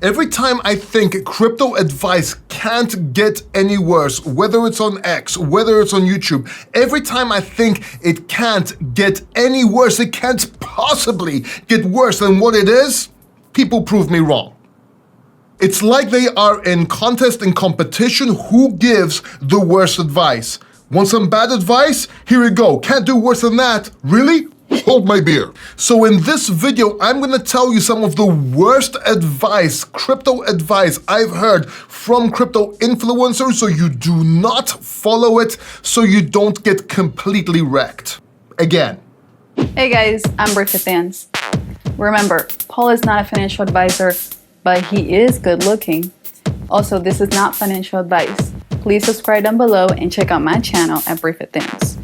Every time I think crypto advice can't get any worse, whether it's on X, whether it's on YouTube, every time I think it can't get any worse, it can't possibly get worse than what it is, people prove me wrong. It's like they are in contest and competition who gives the worst advice. Want some bad advice? Here you go. Can't do worse than that. Really? Hold my beer. So in this video, I'm gonna tell you some of the worst advice, crypto advice I've heard from crypto influencers, so you do not follow it, so you don't get completely wrecked. Again. Hey guys, I'm Bri Thins. Remember, Paul is not a financial advisor, but he is good looking. Also, this is not financial advice. Please subscribe down below and check out my channel at Bri Thins.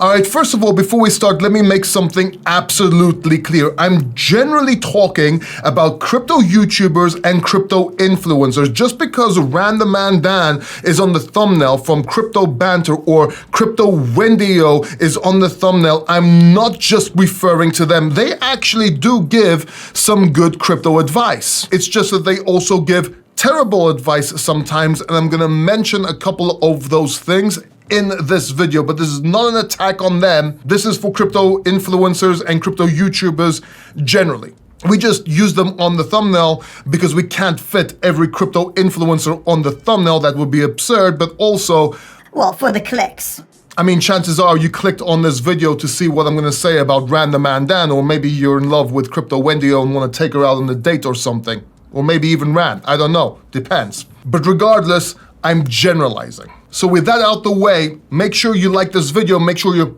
All right, first of all, before we start, let me make something absolutely clear. I'm generally talking about crypto YouTubers and crypto influencers. Just because Random Man Dan is on the thumbnail from Crypto Banter or Crypto Wendio is on the thumbnail, I'm not just referring to them. They actually do give some good crypto advice. It's just that they also give terrible advice sometimes, and I'm gonna mention a couple of those things in this video, but this is not an attack on them. This is for crypto influencers and crypto YouTubers generally. We just use them on the thumbnail because we can't fit every crypto influencer on the thumbnail. That would be absurd, but also, well, for the clicks. I mean, chances are you clicked on this video to see what I'm gonna say about Random Man Dan, or maybe you're in love with Crypto Wendio and wanna take her out on a date or something. Or maybe even Rand, I don't know, depends. But regardless, I'm generalizing. So with that out the way, make sure you like this video, make sure you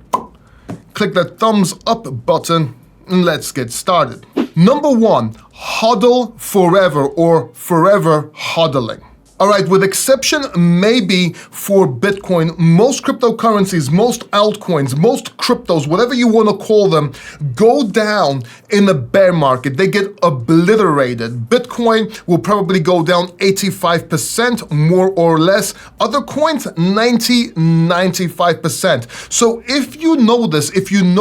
click that thumbs up button, and let's get started. Number one, hodl forever or forever hodling. All right, with exception maybe for Bitcoin, most cryptocurrencies, most altcoins, most cryptos, whatever you want to call them, go down in the bear market. They get obliterated. Bitcoin will probably go down 85%, more or less. Other coins, 95%. So if you know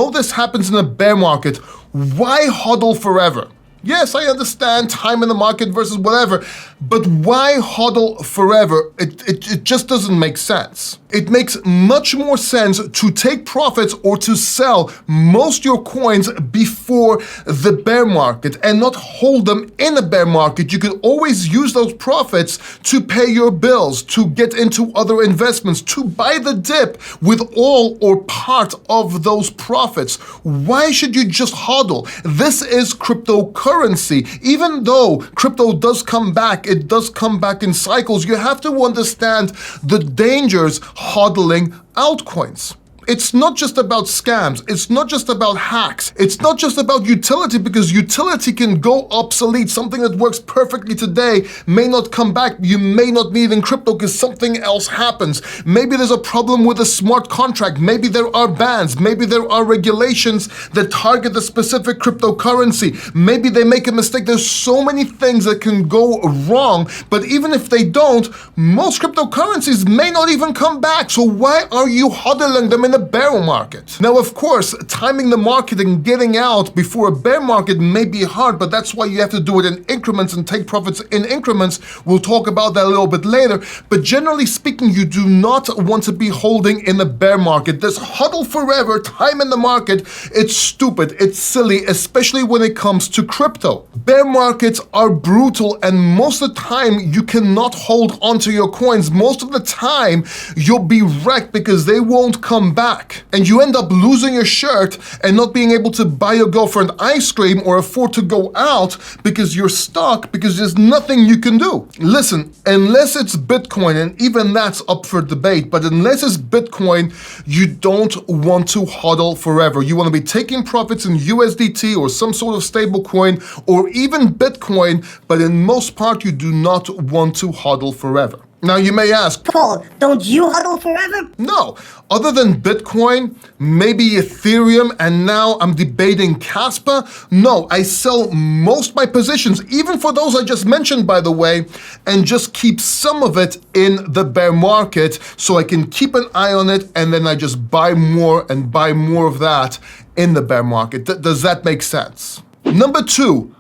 this happens in a bear market, why hodl forever? Yes, I understand time in the market versus whatever, but why hodl forever? It just doesn't make sense. It makes much more sense to take profits or to sell most your coins before the bear market and not hold them in a bear market. You could always use those profits to pay your bills, to get into other investments, to buy the dip with all or part of those profits. Why should you just hodl? This is cryptocurrency. Even though crypto does come back, it does come back in cycles, you have to understand the dangers hodling altcoins. It's not just about scams. It's not just about hacks. It's not just about utility, because utility can go obsolete. Something that works perfectly today may not come back. You may not need in crypto because something else happens. Maybe there's a problem with a smart contract. Maybe there are bans. Maybe there are regulations that target the specific cryptocurrency. Maybe they make a mistake. There's so many things that can go wrong, but even if they don't, most cryptocurrencies may not even come back. So why are you hodling them in a bear market? Now, of course, timing the market and getting out before a bear market may be hard, but that's why you have to do it in increments and take profits in increments. We'll talk about that a little bit later, but generally speaking, you do not want to be holding in the bear market. This hodl forever, time in the market, it's stupid, it's silly, especially when it comes to crypto. Bear markets are brutal, and most of the time, you cannot hold onto your coins. Most of the time, you'll be wrecked because they won't come back. And you end up losing your shirt and not being able to buy your girlfriend ice cream or afford to go out because you're stuck, because there's nothing you can do. Listen, unless it's Bitcoin, and even that's up for debate, but unless it's Bitcoin, you don't want to hodl forever. You want to be taking profits in USDT or some sort of stable coin or even Bitcoin, but in most part, you do not want to hodl forever. Now you may ask, Paul, don't you hodl forever? No, other than Bitcoin, maybe Ethereum, and now I'm debating Casper. No, I sell most my positions, even for those I just mentioned, by the way, and just keep some of it in the bear market so I can keep an eye on it, and then I just buy more and buy more of that in the bear market. Does that make sense? Number two,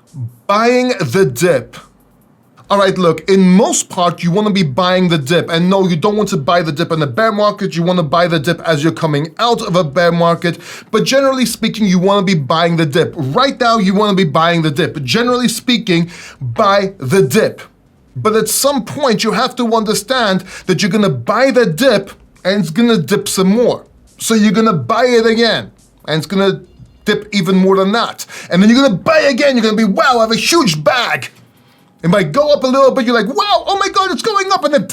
buying the dip. All right, look, in most part, you want to be buying the dip. And no, you don't want to buy the dip in the bear market. You want to buy the dip as you're coming out of a bear market. But generally speaking, you want to be buying the dip. Right now, you want to be buying the dip. Generally speaking, buy the dip. But at some point, you have to understand that you're going to buy the dip and it's going to dip some more. So you're going to buy it again and it's going to dip even more than that. And then you're going to buy again. You're going to be, wow, I have a huge bag. It might go up a little bit, you're like, wow, oh my God, it's going up, and then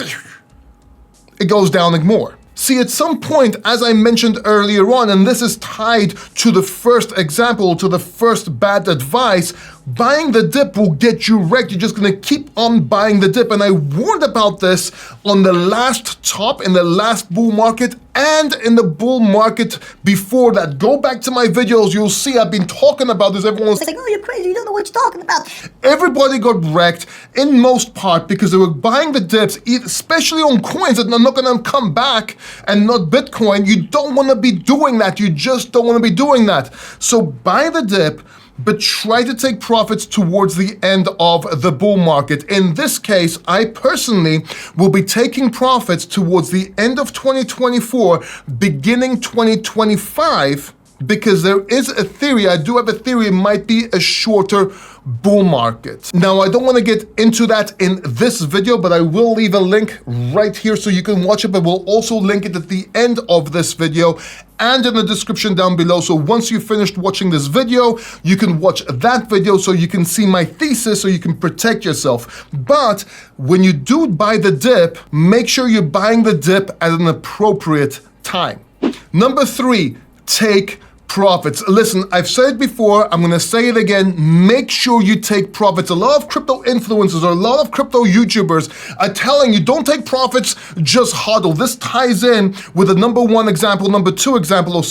it goes down more. See, at some point, as I mentioned earlier on, and this is tied to the first example, to the first bad advice, buying the dip will get you wrecked. You're just gonna keep on buying the dip. And I warned about this on the last top, in the last bull market, and in the bull market before that. Go back to my videos, you'll see I've been talking about this. Everyone's It's like, oh, you're crazy, you don't know what you're talking about. Everybody got wrecked in most part because they were buying the dips, especially on coins that are not gonna come back and not Bitcoin. You don't wanna be doing that. You just don't wanna be doing that. So buy the dip, but try to take profits towards the end of the bull market. In this case, I personally will be taking profits towards the end of 2024, beginning 2025, because there is a theory, I do have a theory, it might be a shorter bull market. Now, I don't want to get into that in this video, but I will leave a link right here so you can watch it, but we'll also link it at the end of this video and in the description down below. So once you've finished watching this video, you can watch that video so you can see my thesis, so you can protect yourself. But when you do buy the dip, make sure you're buying the dip at an appropriate time. Number 3, take profits. Listen, I've said it before, I'm gonna say it again, make sure you take profits. A lot of crypto influencers or a lot of crypto YouTubers are telling you, don't take profits, just hodl. This ties in with the number 1 example, number 2 example,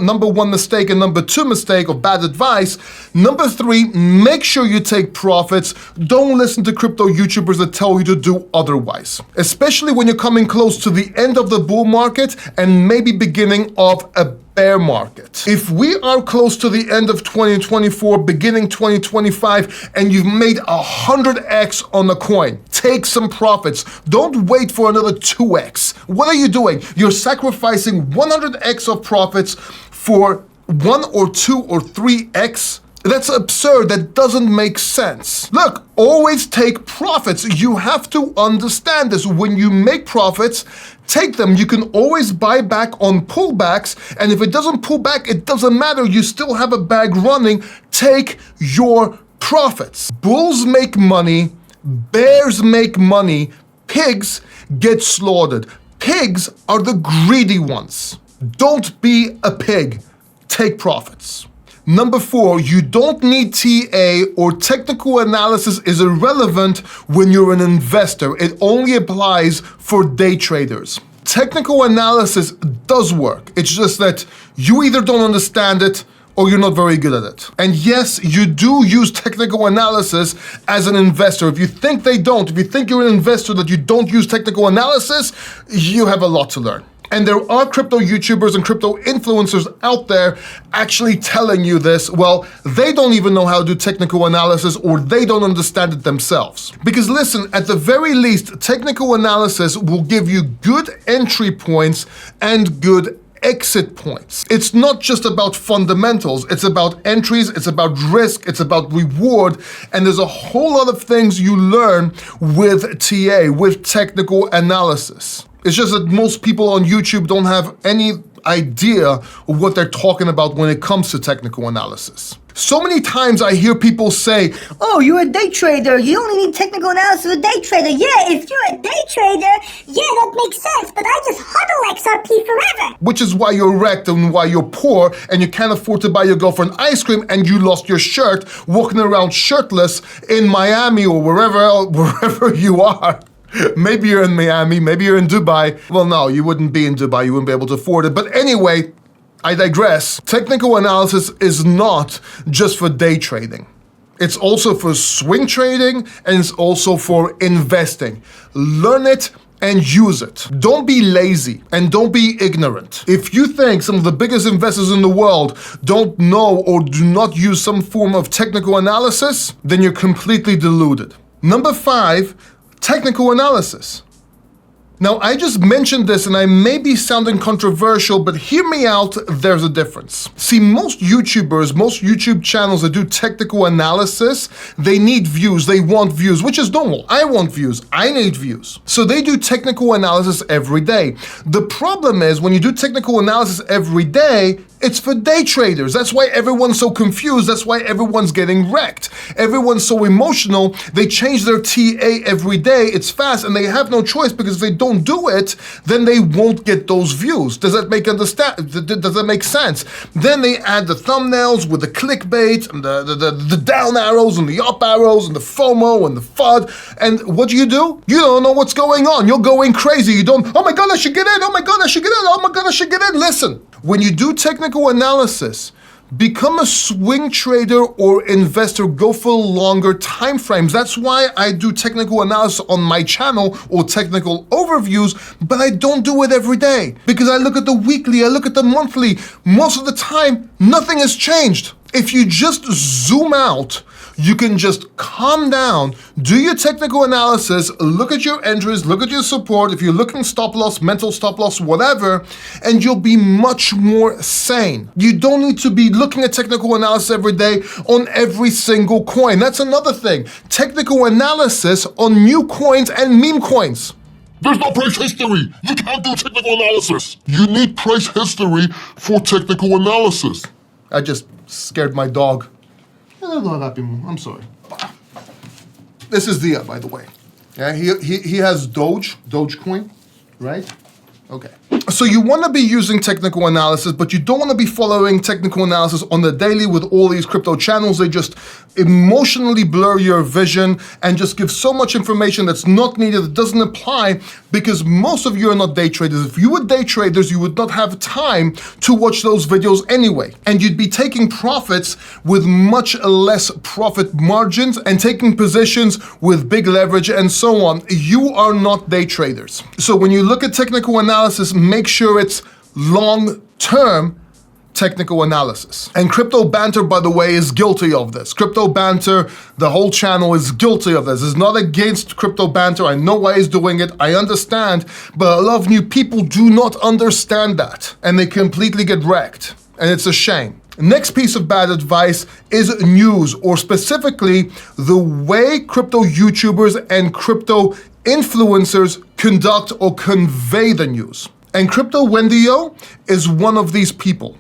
number 1 mistake and number 2 mistake of bad advice. Number 3, make sure you take profits. Don't listen to crypto YouTubers that tell you to do otherwise, especially when you're coming close to the end of the bull market and maybe beginning of a bear market. If we are close to the end of 2024, beginning 2025, and you've made 100x on the coin, take some profits. Don't wait for another 2x. What are you doing? You're sacrificing 100x of profits for 1 or 2 or 3x. That's absurd. That doesn't make sense. Look, always take profits. You have to understand this. When you make profits, take them. You can always buy back on pullbacks, and if it doesn't pull back, it doesn't matter. You still have a bag running. Take your profits. Bulls make money, bears make money, pigs get slaughtered. Pigs are the greedy ones. Don't be a pig. Take profits. Number 4, you don't need TA or technical analysis is irrelevant when you're an investor. It only applies for day traders. Technical analysis does work. It's just that you either don't understand it or you're not very good at it. And yes, you do use technical analysis as an investor. If you think they don't, if you think you're an investor that you don't use technical analysis, you have a lot to learn. And there are crypto YouTubers and crypto influencers out there actually telling you this. Well, they don't even know how to do technical analysis or they don't understand it themselves. Because listen, at the very least, technical analysis will give you good entry points and good exit points. It's not just about fundamentals, it's about entries, it's about risk, it's about reward, and there's a whole lot of things you learn with TA, with technical analysis. It's just that most people on YouTube don't have any idea of what they're talking about when it comes to technical analysis. So many times I hear people say, Oh, you're a day trader. You only need technical analysis of a day trader. Yeah, if you're a day trader, yeah, that makes sense. But I just hodl XRP forever. which is why you're wrecked and why you're poor and you can't afford to buy your girlfriend ice cream and you lost your shirt walking around shirtless in Miami or wherever you are. Maybe you're in Miami, maybe you're in Dubai. Well, no, you wouldn't be in Dubai, you wouldn't be able to afford it. But anyway, I digress. Technical analysis is not just for day trading. It's also for swing trading and it's also for investing. Learn it and use it. Don't be lazy and don't be ignorant. If you think some of the biggest investors in the world don't know or do not use some form of technical analysis, then you're completely deluded. Number 5, technical analysis. Now, I just mentioned this and I may be sounding controversial, but hear me out, there's a difference. See, most YouTubers, most YouTube channels that do technical analysis, they need views, they want views, which is normal. I want views, I need views. So they do technical analysis every day. The problem is when you do technical analysis every day, it's for day traders. That's why everyone's so confused. That's why everyone's getting wrecked. Everyone's so emotional. They change their TA every day. It's fast and they have no choice because if they don't do it, then they won't get those views. Does that make sense? Then they add the thumbnails with the clickbait and the down arrows and the up arrows and the FOMO and the FUD. And what do? You don't know what's going on. You're going crazy. You don't, oh my God, I should get in. Oh my God, I should get in. Oh my God, I should get in. Listen, when you do technical analysis, become a swing trader or investor, go for longer time frames. That's why I do technical analysis on my channel or technical overviews, but I don't do it every day because I look at the weekly, I look at the monthly. Most of the time, nothing has changed. If you just zoom out, you can just calm down, do your technical analysis, look at your entries, look at your support, if you're looking stop loss, mental stop loss, whatever, and you'll be much more sane. You don't need to be looking at technical analysis every day on every single coin. That's another thing. Technical analysis on new coins and meme coins. There's no price history. You can't do technical analysis. You need price history for technical analysis. I just scared my dog. I'm sorry. This is Dia, by the way. Yeah, he has Dogecoin, right? Okay. So you want to be using technical analysis, but you don't want to be following technical analysis on the daily with all these crypto channels. They just emotionally blur your vision and just give so much information that's not needed, that doesn't apply, because most of you are not day traders. If you were day traders, you would not have time to watch those videos anyway. And you'd be taking profits with much less profit margins and taking positions with big leverage and so on. You are not day traders. So when you look at technical analysis, make sure it's long-term technical analysis. And Crypto Banter, by the way, is guilty of this. Crypto Banter, the whole channel is guilty of this. It's not against Crypto Banter. I know why he's doing it. I understand, but a lot of new people do not understand that, and they completely get wrecked, and it's a shame. Next piece of bad advice is news, or specifically the way crypto YouTubers and crypto influencers conduct or convey the news. And Crypto Wendio is one of these people.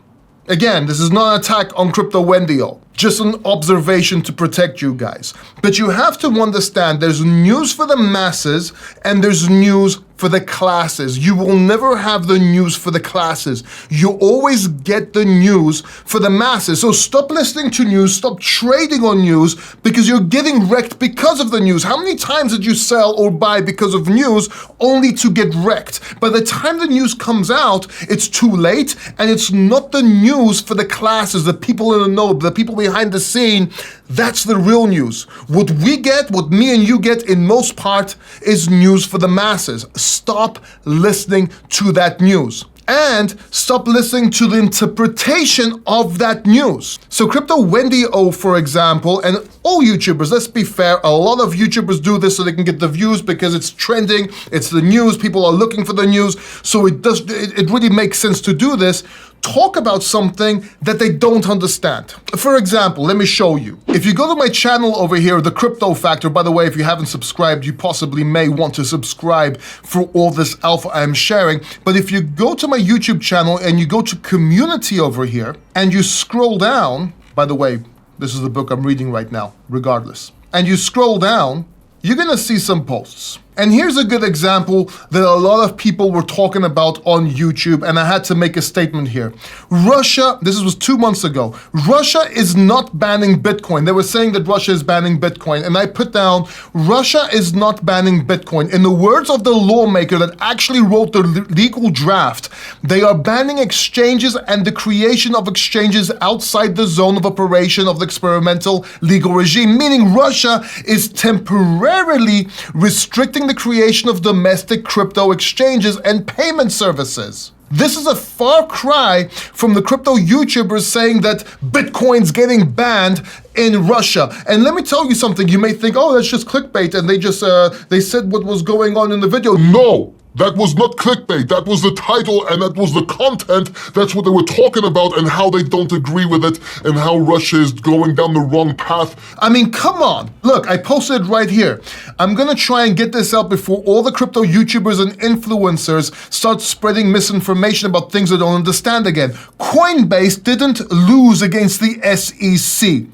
Again, this is not an attack on Crypto Wendio, just an observation to protect you guys. But you have to understand there's news for the masses and there's news for the classes. You will never have the news for the classes. You always get the news for the masses. So stop listening to news, stop trading on news, because you're getting wrecked because of the news. How many times did you sell or buy because of news only to get wrecked? By the time the news comes out, it's too late, and it's not the news for the classes, the people in the know, the people behind the scene. That's the real news. What we get, what me and you get in most part, is news for the masses. Stop listening to that news. And stop listening to the interpretation of that news. So Crypto Wendio, for example, and all YouTubers, let's be fair, a lot of YouTubers do this so they can get the views because it's trending, it's the news, people are looking for the news, so it really makes sense to do this. Talk about something that they don't understand. For example, let me show you. If you go to my channel over here, The Crypto Factor, by the way, if you haven't subscribed, you possibly may want to subscribe for all this alpha I'm sharing. But if you go to my YouTube channel and you go to community over here and you scroll down, by the way, this is the book I'm reading right now, regardless. And you scroll down, you're gonna see some posts. And here's a good example that a lot of people were talking about on YouTube, and I had to make a statement here. Russia, this was 2 months ago, Russia is not banning Bitcoin. They were saying that Russia is banning Bitcoin, and I put down, Russia is not banning Bitcoin. In the words of the lawmaker that actually wrote the legal draft, they are banning exchanges and the creation of exchanges outside the zone of operation of the experimental legal regime, meaning Russia is temporarily restricting supporting the creation of domestic crypto exchanges and payment services. This is a far cry from the crypto YouTubers saying that Bitcoin's getting banned in Russia. And let me tell you something, you may think, oh, that's just clickbait, and they said what was going on in the video. No, that was not clickbait. That was the title and that was the content. That's what they were talking about and how they don't agree with it and how Russia is going down the wrong path. I mean, come on. Look, I posted it right here. I'm gonna try and get this out before all the crypto YouTubers and influencers start spreading misinformation about things they don't understand again. Coinbase didn't lose against the SEC.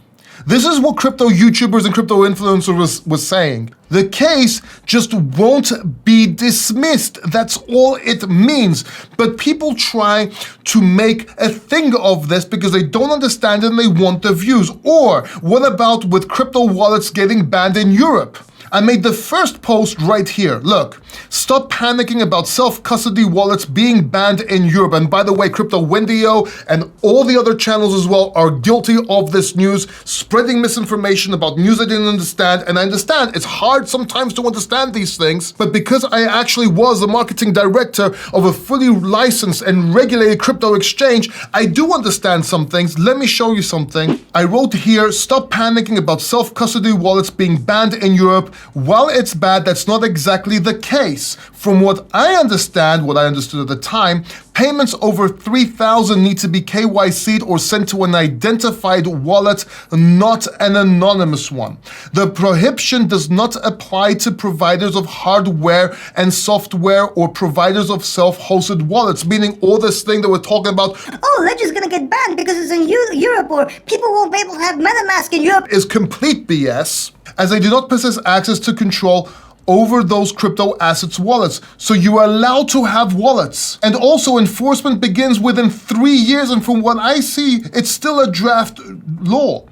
This is what crypto YouTubers and crypto influencers was saying. The case just won't be dismissed. That's all it means. But people try to make a thing of this because they don't understand and they want the views. Or what about with crypto wallets getting banned in Europe? I made the first post right here. Look, stop panicking about self-custody wallets being banned in Europe. And by the way, Crypto Wendio and all the other channels as well are guilty of this news, spreading misinformation about news I didn't understand. And I understand it's hard sometimes to understand these things, but because I actually was the marketing director of a fully licensed and regulated crypto exchange, I do understand some things. Let me show you something. I wrote here, stop panicking about self-custody wallets being banned in Europe. While it's bad, that's not exactly the case. From what I understand, what I understood at the time, payments over 3,000 need to be KYC'd or sent to an identified wallet, not an anonymous one. The prohibition does not apply to providers of hardware and software or providers of self-hosted wallets, meaning all this thing that we're talking about. Oh, Ledger's gonna get banned because it's in Europe, or people won't be able to have MetaMask in Europe. Is complete BS, as they do not possess access to control over those crypto assets wallets. So you are allowed to have wallets. And also enforcement begins within 3 years, and from what I see, it's still a draft law.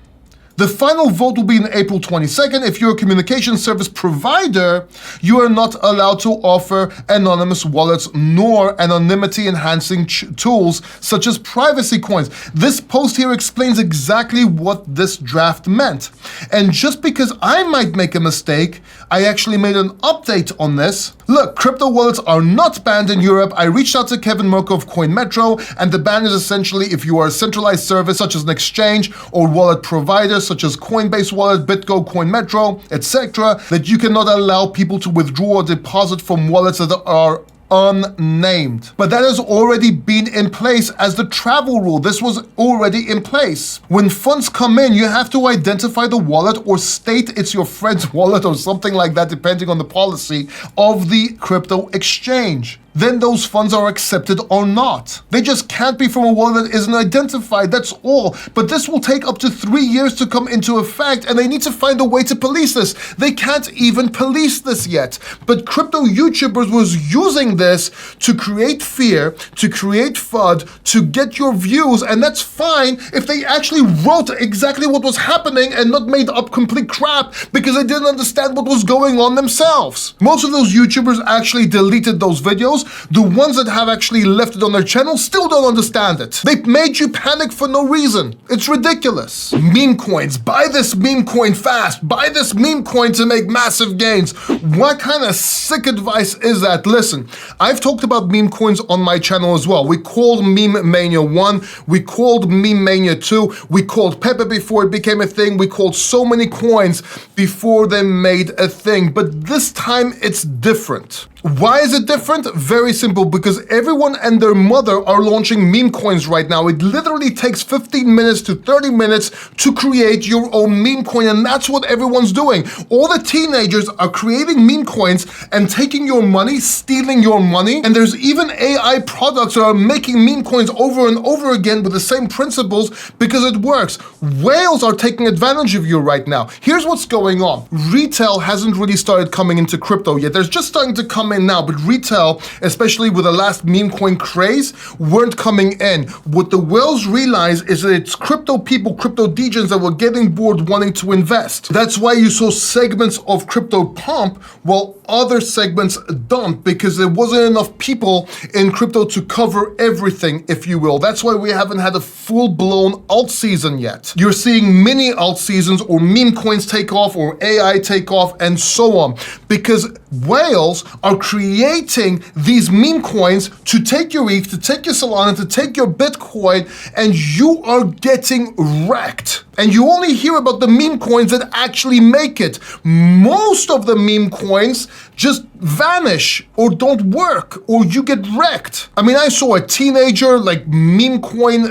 The final vote will be on April 22nd. If you're a communication service provider, you are not allowed to offer anonymous wallets nor anonymity enhancing tools such as privacy coins. This post here explains exactly what this draft meant. And just because I might make a mistake, I actually made an update on this. Look, crypto wallets are not banned in Europe. I reached out to Kevin Merkel of CoinMetro, and the ban is essentially if you are a centralized service such as an exchange or wallet provider such as Coinbase Wallet, BitGo, CoinMetro, etc., that you cannot allow people to withdraw or deposit from wallets that are unnamed. But that has already been in place as the travel rule. This was already in place. When funds come in, you have to identify the wallet or state it's your friend's wallet or something like that, depending on the policy of the crypto exchange. Then those funds are accepted or not. They just can't be from a wallet that isn't identified, that's all. But this will take up to 3 years to come into effect, and they need to find a way to police this. They can't even police this yet. But crypto YouTubers was using this to create fear, to create FUD, to get your views, and that's fine if they actually wrote exactly what was happening and not made up complete crap because they didn't understand what was going on themselves. Most of those YouTubers actually deleted those videos. The ones that have actually left it on their channel still don't understand it. They made you panic for no reason. It's ridiculous. Meme coins. Buy this meme coin fast. Buy this meme coin to make massive gains. What kind of sick advice is that? Listen, I've talked about meme coins on my channel as well. We called Meme Mania 1. We called Meme Mania 2. We called Pepe before it became a thing. We called so many coins before they made a thing. But this time it's different. Why is it different? Very simple, because everyone and their mother are launching meme coins right now. It literally takes 15 minutes to 30 minutes to create your own meme coin, and that's what everyone's doing. All the teenagers are creating meme coins and taking your money, stealing your money, and there's even AI products that are making meme coins over and over again with the same principles because it works. Whales are taking advantage of you right now. Here's what's going on. Retail hasn't really started coming into crypto yet. There's just starting to come in now, but retail, especially with the last meme coin craze, weren't coming in. What the whales realize is that it's crypto people, crypto degens that were getting bored wanting to invest. That's why you saw segments of crypto pump while other segments dump, because there wasn't enough people in crypto to cover everything, if you will. That's why we haven't had a full-blown alt season yet. You're seeing mini alt seasons or meme coins take off or AI take off and so on, because whales are creating these meme coins to take your ETH, to take your Solana, to take your Bitcoin, and you are getting wrecked. And you only hear about the meme coins that actually make it. Most of the meme coins just vanish or don't work or you get wrecked. I mean, I saw a teenager like meme coin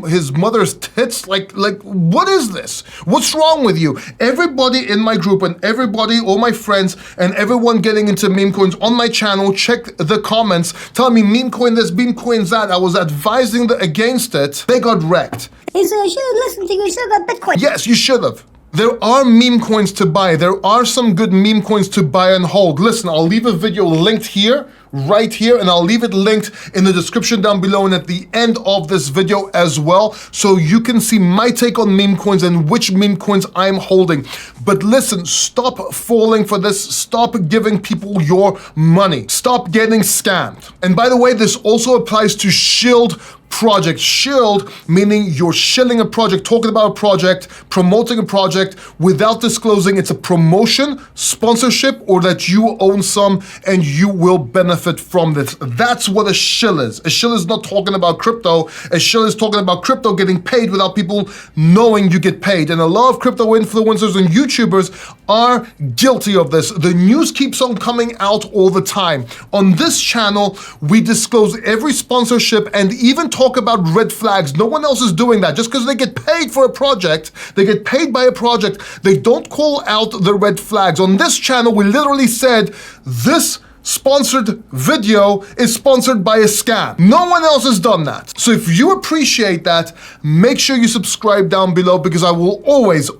his mother's tits. Like what is this? What's wrong with you? Everybody in my group and everybody, all my friends and everyone getting into meme coins on my channel, check the comments, tell me meme coin this, meme coin that. I was advising against it. They got wrecked. Hey, so you should have listened to you. You should have got Bitcoin. Yes, you should have. There are meme coins to buy. There are some good meme coins to buy and hold. Listen, I'll leave a video linked here, right here, and I'll leave it linked in the description down below and at the end of this video as well, so you can see my take on meme coins and which meme coins I'm holding. But listen, stop falling for this. Stop giving people your money. Stop getting scammed. And by the way, this also applies to Shield project. Shield, meaning you're shilling a project, talking about a project, promoting a project without disclosing it's a promotion, sponsorship, or that you own some and you will benefit from this. That's what a shill is. A shill is not talking about crypto. A shill is talking about crypto getting paid without people knowing you get paid. And a lot of crypto influencers and YouTubers are guilty of this. The news keeps on coming out all the time. On this channel, we disclose every sponsorship and even talk about red flags. No one else is doing that. Just because they get paid for a project, they get paid by a project, they don't call out the red flags. On this channel, we literally said this sponsored video is sponsored by a scam. No one else has done that. So if you appreciate that, make sure you subscribe down below because I will always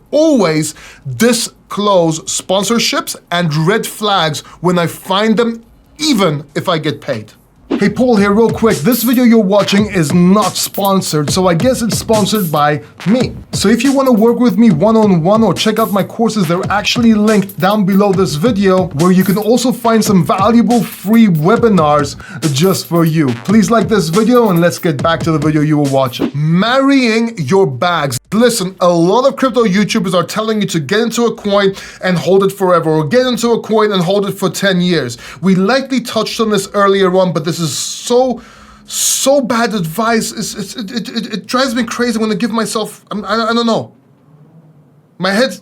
disclose sponsorships and red flags when I find them, even if I get paid. Hey, Paul here real quick. This video you're watching is not sponsored, so I guess it's sponsored by me. So if you want to work with me one-on-one or check out my courses, they're actually linked down below this video, where you can also find some valuable free webinars just for you. Please like this video and let's get back to the video you were watching. Marrying your bags. Listen, a lot of crypto YouTubers are telling you to get into a coin and hold it forever, or get into a coin and hold it for 10 years. We likely touched on this earlier on, but this is so bad advice. It drives me crazy when I give myself, I don't know. My head,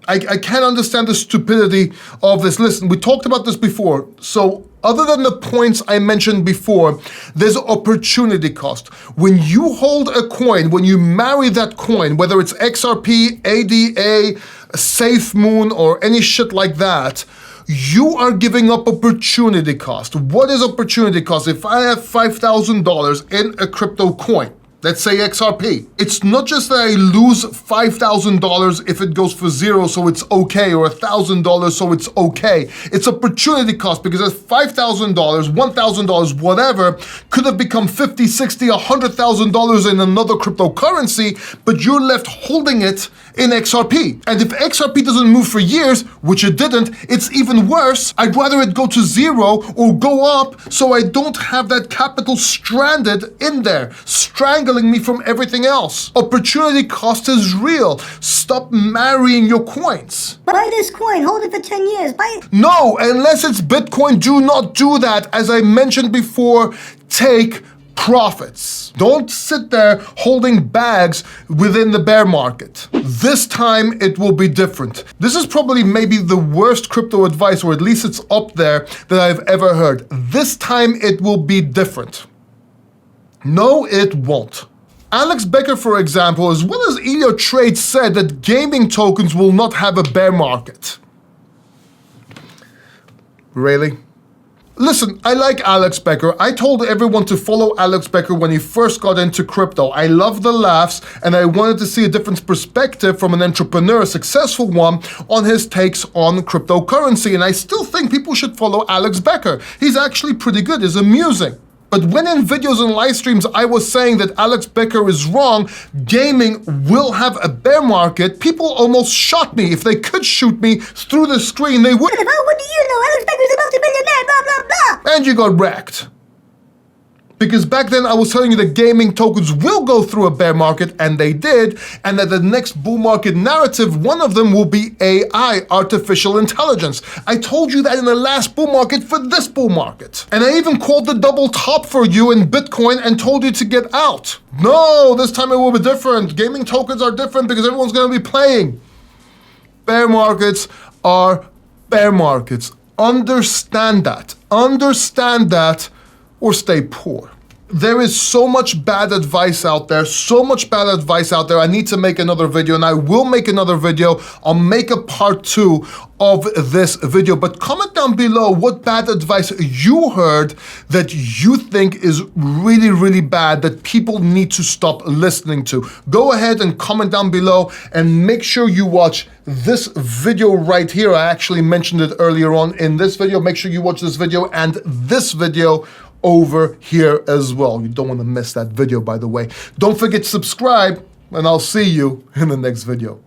I can't understand the stupidity of this. Listen, we talked about this before. So other than the points I mentioned before, there's opportunity cost. When you hold a coin, when you marry that coin, whether it's XRP, ADA, SafeMoon, or any shit like that, you are giving up opportunity cost. What is opportunity cost? If I have $5,000 in a crypto coin, let's say XRP, it's not just that I lose $5,000 if it goes for zero, so it's okay, or $1,000, so it's okay. It's opportunity cost, because that $5,000, $1,000, whatever, could have become $50,000, $60,000, $100,000 in another cryptocurrency, but you're left holding it in XRP. And if XRP doesn't move for years, which it didn't, it's even worse. I'd rather it go to zero or go up, so I don't have that capital stranded in there, strangling me from everything else. Opportunity cost is real. Stop marrying your coins. Buy this coin, hold it for 10 years. Buy it. No, unless it's Bitcoin, do not do that. As I mentioned before, take profits. Don't sit there holding bags within the bear market. This time it will be different. This is probably maybe the worst crypto advice, or at least it's up there, that I've ever heard. This time it will be different. No, it won't. Alex Becker, for example, as well as Elio Trade, said that gaming tokens will not have a bear market. Really? Listen, I like Alex Becker. I told everyone to follow Alex Becker when he first got into crypto. I love the laughs, and I wanted to see a different perspective from an entrepreneur, a successful one, on his takes on cryptocurrency. And I still think people should follow Alex Becker. He's actually pretty good. He's amusing. But when in videos and live streams I was saying that Alex Becker is wrong, gaming will have a bear market, people almost shot me. If they could shoot me through the screen, they would. What do you know? Alex Becker's a multi-millionaire, blah, blah, blah. And you got wrecked. Because back then I was telling you that gaming tokens will go through a bear market, and they did, and that the next bull market narrative, one of them will be AI, artificial intelligence. I told you that in the last bull market for this bull market. And I even called the double top for you in Bitcoin and told you to get out. No, this time it will be different. Gaming tokens are different because everyone's gonna be playing. Bear markets are bear markets. Understand that. Understand that, or stay poor. There is so much bad advice out there, I need to make another video, and I will make another video. I'll make a part 2 of this video, but comment down below what bad advice you heard that you think is really, really bad that people need to stop listening to. Go ahead and comment down below, and make sure you watch this video right here. I actually mentioned it earlier on in this video. Make sure you watch this video and this video over here as well. You don't want to miss that video, by the way. Don't forget to subscribe, and I'll see you in the next video.